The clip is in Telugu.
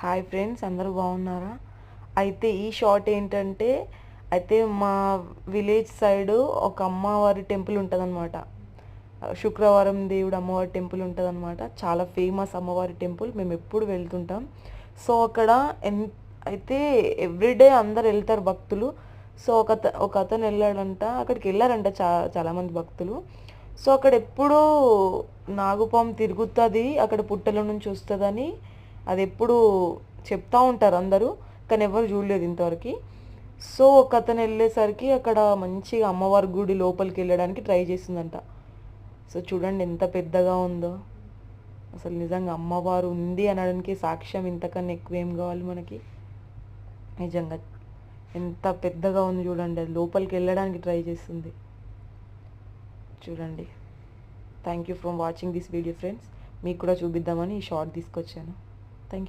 హాయ్ ఫ్రెండ్స్, అందరూ బాగున్నారా? అయితే ఈ షార్ట్ ఏంటంటే, అయితే మా విలేజ్ సైడ్ ఒక అమ్మవారి టెంపుల్ ఉంటుందన్నమాట. శుక్రవారం దేవుడు అమ్మవారి టెంపుల్ ఉంటుందన్నమాట. చాలా ఫేమస్ అమ్మవారి టెంపుల్. మేము ఎప్పుడు వెళ్తుంటాం. సో అక్కడ అయితే ఎవ్రీడే అందరు వెళ్తారు భక్తులు. సో ఒక అతను వెళ్ళాడంట, అక్కడికి వెళ్ళారంట చాలామంది భక్తులు. సో అక్కడ ఎప్పుడూ నాగుపాము తిరుగుతుంది, అక్కడ పుట్టల నుంచి వస్తుందని అది ఎప్పుడు చెప్తా ఉంటారు అందరూ, కానీ ఎవరు చూడలేదు ఇంతవరకు. సో ఒక అతను వెళ్ళేసరికి అక్కడ మంచిగా అమ్మవారి గుడి లోపలికి వెళ్ళడానికి ట్రై చేసిందంట. సో చూడండి ఎంత పెద్దగా ఉందో. అసలు నిజంగా అమ్మవారు ఉంది అనడానికి సాక్ష్యం ఇంతకన్నా ఎక్కువ ఏం కావాలి మనకి? నిజంగా ఎంత పెద్దగా ఉంది చూడండి. అది లోపలికి వెళ్ళడానికి ట్రై చేస్తుంది చూడండి. Thank you for watching this video friends. మీకు కూడా చూపిద్దామని ఈ షార్ట్ తీసుకొచ్చాను.